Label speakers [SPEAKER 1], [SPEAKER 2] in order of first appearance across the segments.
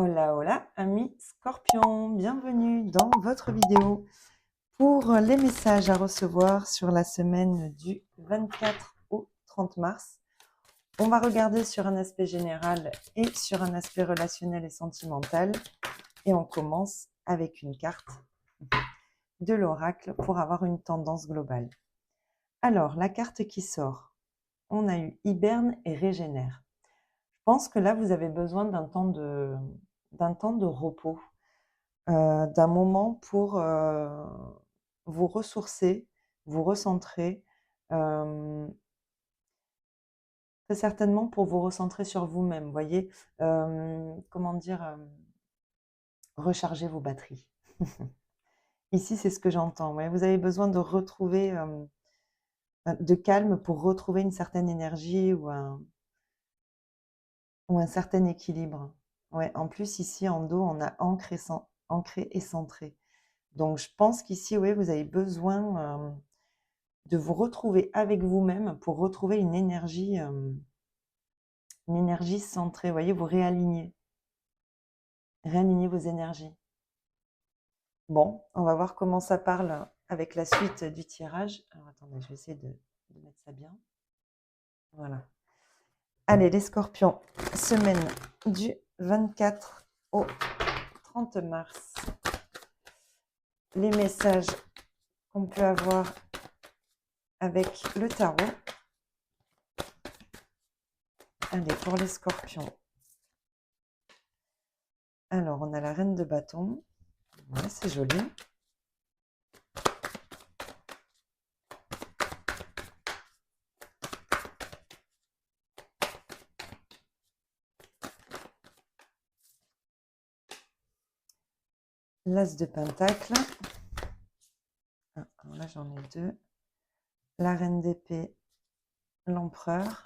[SPEAKER 1] Hola, hola, amis Scorpion, bienvenue dans votre vidéo pour les messages à recevoir sur la semaine du 24 au 30 mars. On va regarder sur un aspect général et sur un aspect relationnel et sentimental. Et on commence avec une carte de l'oracle pour avoir une tendance globale. Alors, la carte qui sort, on a eu hiberne et régénère. Je pense que là, vous avez besoin d'un temps de repos. D'un moment pour vous ressourcer, vous recentrer, très certainement pour vous recentrer sur vous-même, vous voyez? Comment dire? Recharger vos batteries. Ici, c'est ce que j'entends, ouais. Vous avez besoin de retrouver, de calme pour retrouver une certaine énergie ou un certain équilibre. Ouais, en plus, ici, en dos, on a ancré et centré. Donc je pense qu'ici, oui, vous avez besoin, de vous retrouver avec vous-même pour retrouver une énergie centrée. Vous voyez, vous réalignez vos énergies. Bon, on va voir comment ça parle avec la suite du tirage. Alors attendez, je vais essayer de mettre ça bien. Voilà. Allez, les scorpions, semaine du 24 au 30 mars. Les messages qu'on peut avoir avec le tarot. Allez, pour les scorpions. Alors, on a la reine de bâton. Ouais, c'est joli. L'as de pentacle. Ah, alors là, j'en ai deux. La reine d'épée, l'empereur.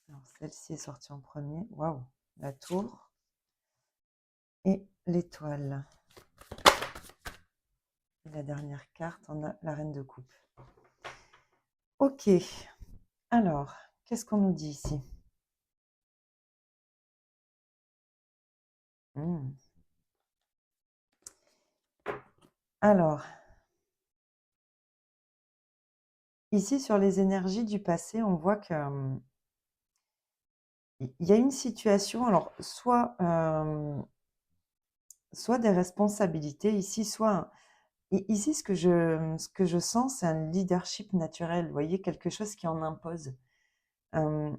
[SPEAKER 1] Alors, celle-ci est sortie en premier. Waouh, la tour. Et l'étoile. Et la dernière carte, on a la reine de coupe. Ok. Alors, qu'est-ce qu'on nous dit ici? Alors, ici, sur les énergies du passé, on voit que il y a une situation, alors, soit des responsabilités ici, ici, ce que je sens, c'est un leadership naturel, vous voyez, quelque chose qui en impose.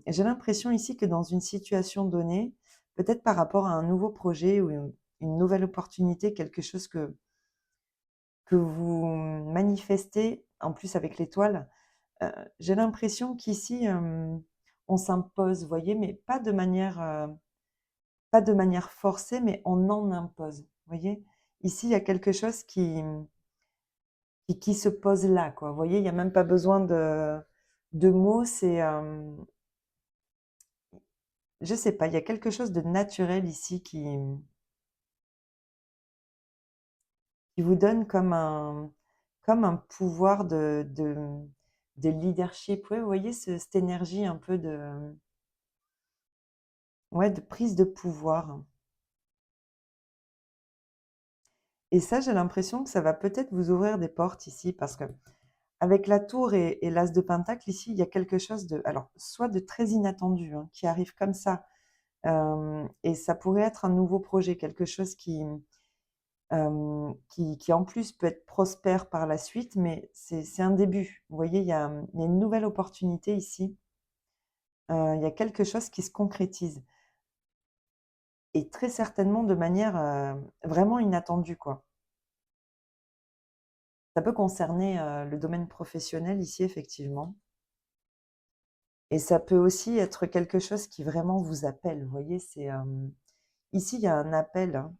[SPEAKER 1] J'ai l'impression ici que dans une situation donnée, peut-être par rapport à un nouveau projet ou une nouvelle opportunité, quelque chose que vous manifestez, en plus avec l'étoile, j'ai l'impression qu'ici, on s'impose, vous voyez, mais pas de manière forcée, mais on en impose, vous voyez? Ici, il y a quelque chose qui se pose là, quoi. Vous voyez, il y a même pas besoin de mots, c'est, je sais pas, il y a quelque chose de naturel ici qui vous donne comme un pouvoir de leadership. Ouais, vous voyez cette énergie un peu ouais, de prise de pouvoir. Et ça, j'ai l'impression que ça va peut-être vous ouvrir des portes ici, parce que avec la tour et l'as de pentacle, ici, il y a quelque chose de, alors, soit de très inattendu, hein, qui arrive comme ça, et ça pourrait être un nouveau projet, quelque chose qui en plus peut être prospère par la suite, mais c'est un début. Vous voyez, il y a une nouvelle opportunité ici. Il y a quelque chose qui se concrétise et très certainement de manière vraiment inattendue, quoi. Ça peut concerner le domaine professionnel ici, effectivement. Et ça peut aussi être quelque chose qui vraiment vous appelle. Vous voyez, c'est ici, il y a un appel, hein,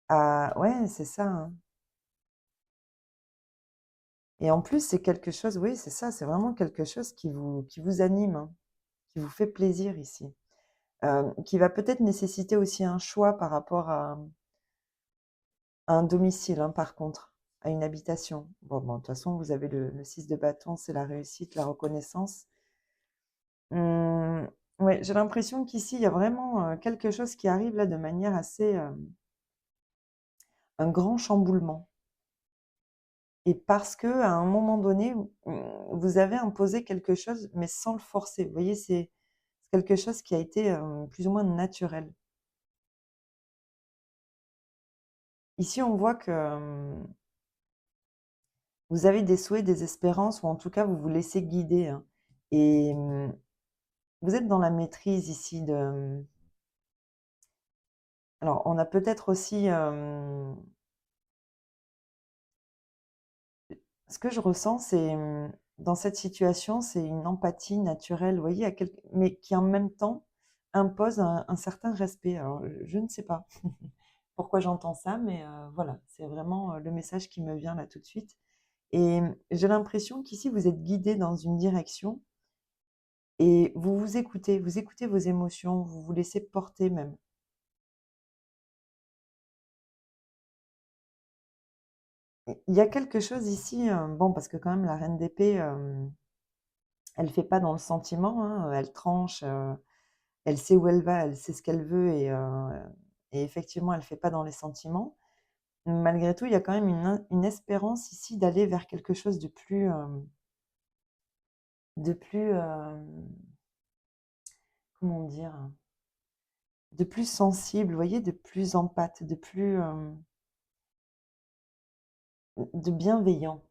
[SPEAKER 1] à ouais, c'est ça, hein. Et en plus, c'est quelque chose, oui, c'est ça, c'est vraiment quelque chose qui vous anime, hein, qui vous fait plaisir ici. Qui va peut-être nécessiter aussi un choix par rapport à un domicile, hein, par contre, à une habitation. Bon, de toute façon, vous avez le 6 de bâton, c'est la réussite, la reconnaissance. Mmh, Ouais, j'ai l'impression qu'ici, il y a vraiment quelque chose qui arrive là de manière assez... un grand chamboulement. Et parce que à un moment donné, vous avez imposé quelque chose, mais sans le forcer. Vous voyez, c'est quelque chose qui a été plus ou moins naturel. Ici, on voit que vous avez des souhaits, des espérances, ou en tout cas, vous vous laissez guider, hein. Et vous êtes dans la maîtrise ici de... Alors, on a peut-être aussi... ce que je ressens, c'est dans cette situation, c'est une empathie naturelle, vous voyez, mais qui en même temps impose un certain respect. Alors, je ne sais pas pourquoi j'entends ça, mais voilà, c'est vraiment le message qui me vient là tout de suite. Et j'ai l'impression qu'ici, vous êtes guidé dans une direction et vous écoutez vos émotions, vous vous laissez porter même. Il y a quelque chose ici, bon, parce que quand même la reine d'épée, elle fait pas dans le sentiment, hein, elle tranche, elle sait où elle va, elle sait ce qu'elle veut et effectivement, elle fait pas dans les sentiments. Malgré tout, il y a quand même une espérance ici d'aller vers quelque chose de plus, comment dire? De plus sensible, vous voyez? De plus empathe, de bienveillant.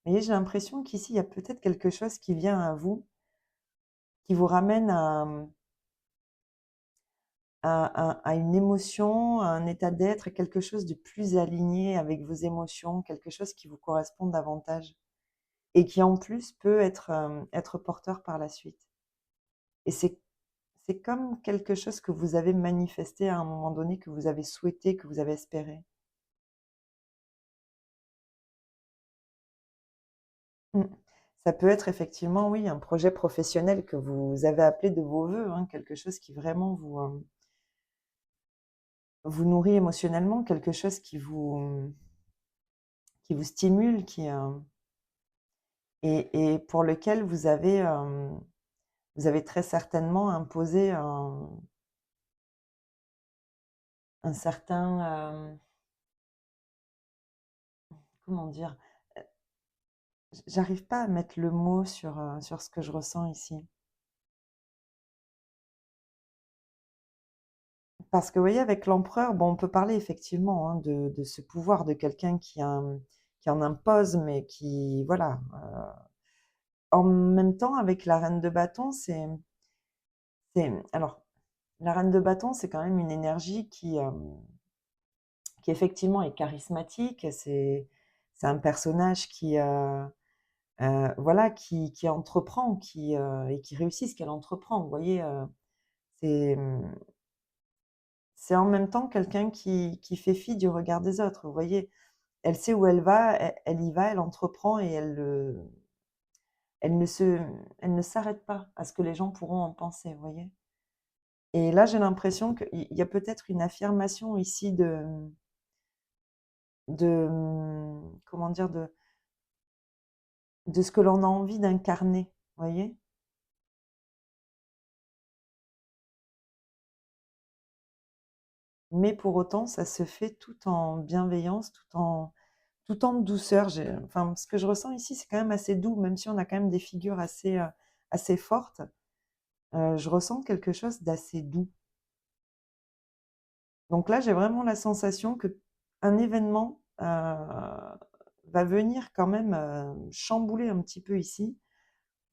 [SPEAKER 1] Vous voyez, j'ai l'impression qu'ici, il y a peut-être quelque chose qui vient à vous, qui vous ramène à une émotion, à un état d'être, quelque chose de plus aligné avec vos émotions, quelque chose qui vous correspond davantage et qui en plus peut être porteur par la suite. Et c'est comme quelque chose que vous avez manifesté à un moment donné, que vous avez souhaité, que vous avez espéré. Mmh. Ça peut être effectivement, oui, un projet professionnel que vous avez appelé de vos vœux, hein, quelque chose qui vraiment vous nourrit émotionnellement, quelque chose qui vous stimule, et pour lequel vous avez très certainement imposé un certain, comment dire? Heu, j'arrive pas à mettre le mot sur ce que je ressens ici. Parce que vous voyez, avec l'empereur, bon, on peut parler effectivement, hein, de ce pouvoir de quelqu'un qui en impose, mais qui voilà, en même temps, avec la reine de bâton, alors, la reine de bâton, c'est quand même une énergie qui effectivement est charismatique. C'est un personnage voilà, qui entreprend, et qui réussit ce qu'elle entreprend. Vous voyez, c'est, mmh, c'est en même temps quelqu'un qui fait fi du regard des autres. Vous voyez? Elle sait où elle va, elle y va, elle entreprend et elle ne se elle ne s'arrête pas à ce que les gens pourront en penser, vous voyez? Et là, j'ai l'impression qu'il y a peut-être une affirmation ici comment dire? De ce que l'on a envie d'incarner, vous voyez? Mais pour autant, ça se fait tout en bienveillance, tout en douceur. Enfin, ce que je ressens ici, c'est quand même assez doux, même si on a quand même des figures assez fortes. Je ressens quelque chose d'assez doux. Donc là, j'ai vraiment la sensation qu'un événement, va venir quand même, chambouler un petit peu ici,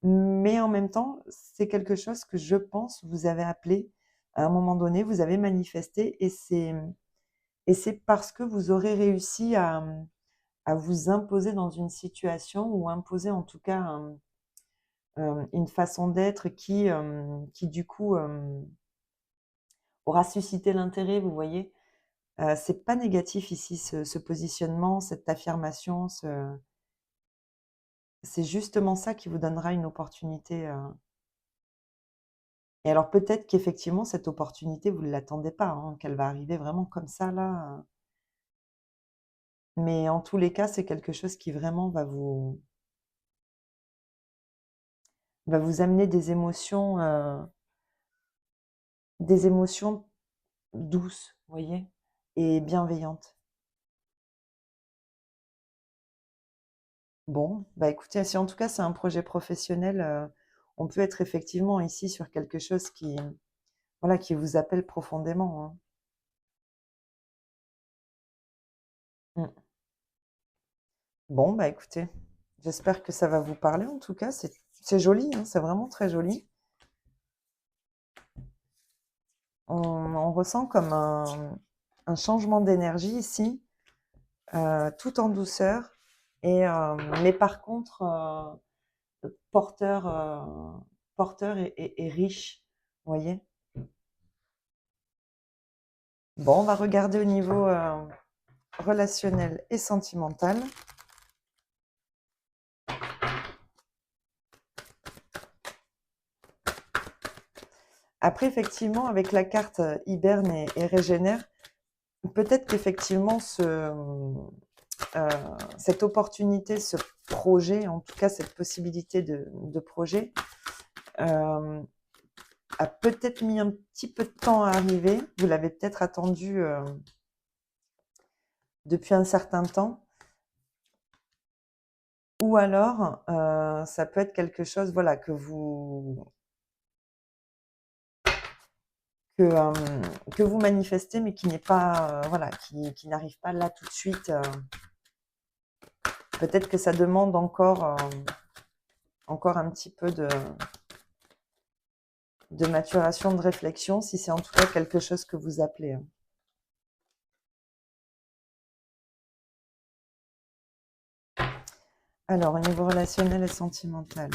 [SPEAKER 1] mais en même temps, c'est quelque chose que je pense vous avez appelé à un moment donné, vous avez manifesté et c'est parce que vous aurez réussi à vous imposer dans une situation ou imposer en tout cas une façon d'être qui du coup, aura suscité l'intérêt, vous voyez? C'est pas négatif ici ce positionnement, cette affirmation, c'est justement ça qui vous donnera une opportunité, et alors peut-être qu'effectivement cette opportunité vous ne l'attendez pas, hein, qu'elle va arriver vraiment comme ça là, mais en tous les cas, c'est quelque chose qui vraiment va vous amener des émotions, des émotions douces, vous voyez, et bienveillantes. Bon, bah écoutez, si en tout cas c'est un projet professionnel, on peut être effectivement ici sur quelque chose qui, voilà, qui vous appelle profondément, hein. Mm. Bon, bah écoutez, j'espère que ça va vous parler en tout cas. C'est joli, hein, c'est vraiment très joli. On ressent comme un changement d'énergie ici, tout en douceur, mais par contre porteur, porteur et riche, vous voyez. Bon, on va regarder au niveau relationnel et sentimental. Après, effectivement, avec la carte hiberne et régénère, peut-être qu'effectivement, cette opportunité, ce projet, en tout cas cette possibilité de projet, a peut-être mis un petit peu de temps à arriver. Vous l'avez peut-être attendu depuis un certain temps. Ou alors, ça peut être quelque chose, voilà, que vous manifestez, mais qui n'est pas, voilà, qui n'arrive pas là tout de suite. Peut-être que ça demande encore un petit peu de maturation, de réflexion, si c'est en tout cas quelque chose que vous appelez, hein. Alors, au niveau relationnel et sentimental.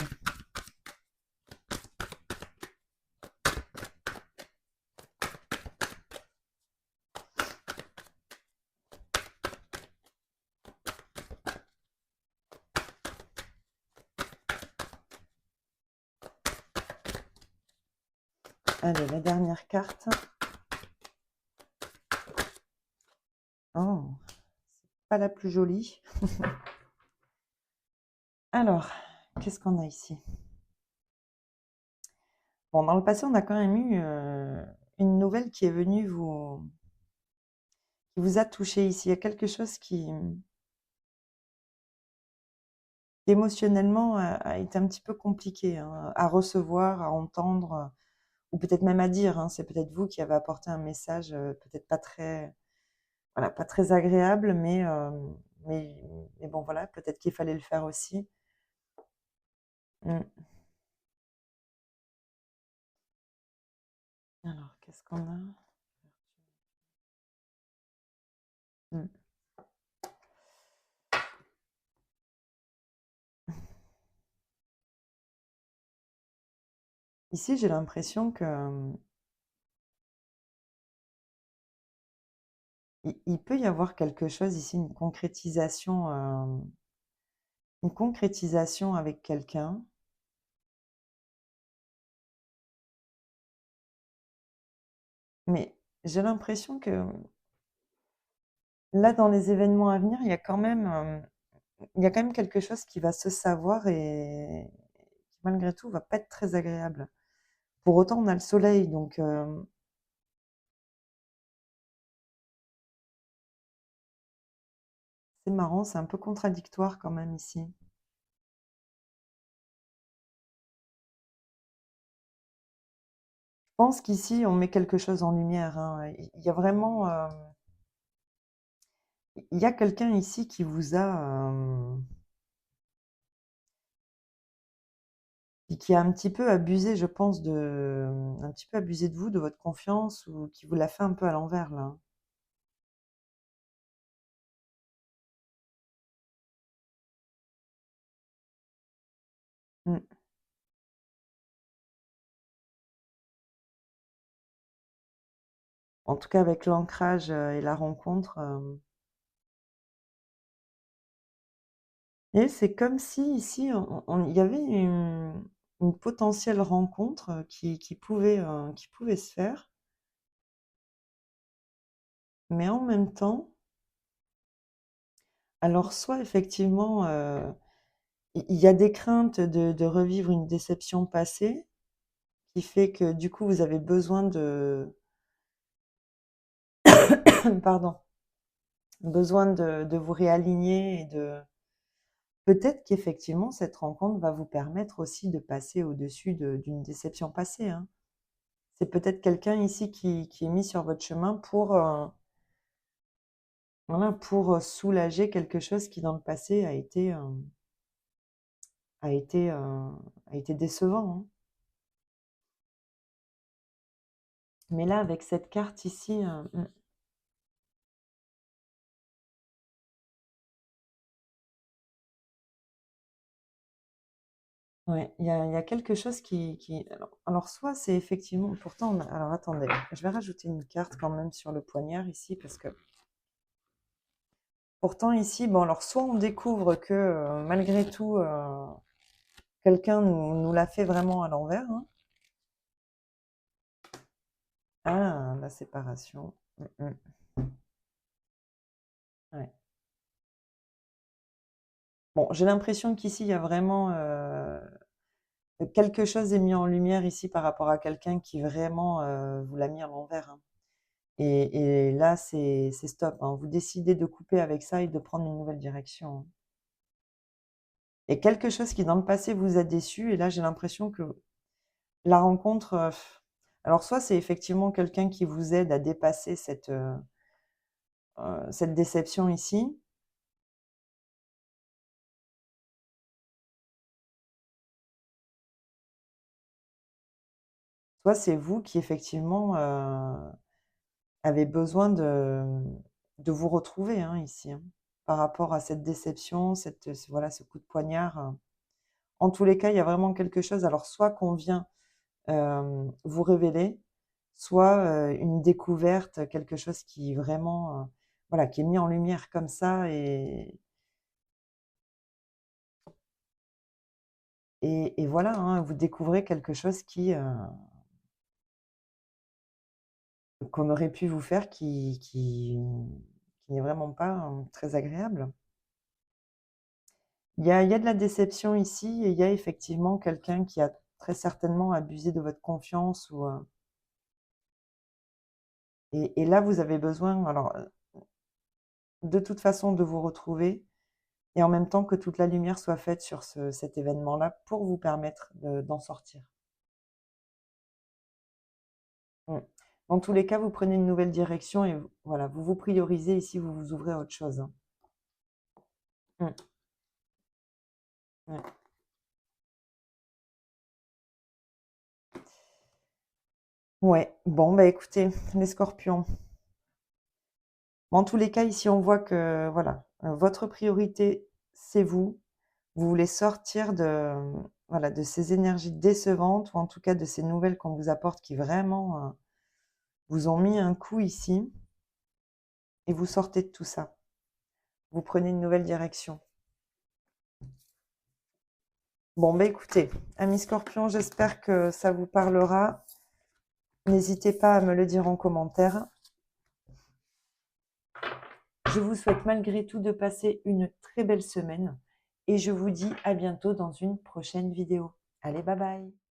[SPEAKER 1] Allez, la dernière carte. Oh, c'est pas la plus jolie. Alors, qu'est-ce qu'on a ici? Bon, dans le passé, on a quand même eu une nouvelle qui est venue qui vous a touché ici. Il y a quelque chose qui émotionnellement a été un petit peu compliqué, hein, à recevoir, à entendre, ou peut-être même à dire, hein. C'est peut-être vous qui avez apporté un message peut-être pas très, voilà, pas très agréable, mais, mais bon, voilà, peut-être qu'il fallait le faire aussi. Mm. Alors, qu'est-ce qu'on a? Mm. Ici, j'ai l'impression que il peut y avoir quelque chose ici, une concrétisation avec quelqu'un, mais j'ai l'impression que là, dans les événements à venir, il y a quand même quelque chose qui va se savoir et qui, malgré tout, va pas être très agréable. Pour autant, on a le soleil, donc c'est marrant, c'est un peu contradictoire quand même ici. Je pense qu'ici, on met quelque chose en lumière, hein. Il y a vraiment, il y a quelqu'un ici qui vous a, qui a un petit peu abusé, je pense, un petit peu abusé de vous, de votre confiance, ou qui vous l'a fait un peu à l'envers, là. Mm. En tout cas, avec l'ancrage et la rencontre. Et c'est comme si ici, il y avait une potentielle rencontre qui pouvait se faire, mais en même temps, alors soit effectivement, il y a des craintes de revivre une déception passée, qui fait que du coup, vous avez besoin de pardon, besoin de vous réaligner et de peut-être qu'effectivement cette rencontre va vous permettre aussi de passer au-dessus d'une déception passée, hein. C'est peut-être quelqu'un ici qui est mis sur votre chemin pour, voilà, pour, soulager quelque chose qui dans le passé a été, a été décevant, hein. Mais là, avec cette carte ici, ouais, il y a quelque chose qui alors soit c'est effectivement pourtant on a alors attendez, je vais rajouter une carte quand même sur le poignard ici parce que pourtant ici, bon alors soit on découvre que, malgré tout, quelqu'un nous l'a fait vraiment à l'envers, hein. Ah, la séparation. Ouais. Bon, j'ai l'impression qu'ici, il y a vraiment, quelque chose est mis en lumière ici par rapport à quelqu'un qui vraiment, vous l'a mis à l'envers, hein. Et là, c'est stop, hein. Vous décidez de couper avec ça et de prendre une nouvelle direction, hein. Et quelque chose qui dans le passé vous a déçu et là, j'ai l'impression que la rencontre, alors soit c'est effectivement quelqu'un qui vous aide à dépasser cette déception ici, soit c'est vous qui effectivement, avez besoin de vous retrouver, hein, ici, hein, par rapport à cette déception, voilà, ce coup de poignard, En tous les cas, il y a vraiment quelque chose alors soit qu'on vient, vous révéler, soit, une découverte, quelque chose qui vraiment, voilà, qui est mis en lumière comme ça et voilà, hein, vous découvrez quelque chose qu'on aurait pu vous faire qui n'est vraiment pas, très agréable. Il y a de la déception ici et il y a effectivement quelqu'un qui a très certainement abusé de votre confiance ou, et là vous avez besoin alors, de toute façon de vous retrouver et en même temps que toute la lumière soit faite sur cet événement-là pour vous permettre d'en sortir. Mmh. Dans tous les cas, vous prenez une nouvelle direction et voilà, vous vous priorisez ici, vous vous ouvrez à autre chose, hein. Mmh. Ouais. Ouais, bon, bah, écoutez, les scorpions, en tous les cas, ici, on voit que, voilà, votre priorité, c'est vous. Vous voulez sortir de, voilà, de ces énergies décevantes ou en tout cas de ces nouvelles qu'on vous apporte qui vraiment, vous ont mis un coup ici et vous sortez de tout ça. Vous prenez une nouvelle direction. Bon, bah, écoutez, amis scorpions, j'espère que ça vous parlera. N'hésitez pas à me le dire en commentaire. Je vous souhaite malgré tout de passer une très belle semaine et je vous dis à bientôt dans une prochaine vidéo. Allez, bye bye!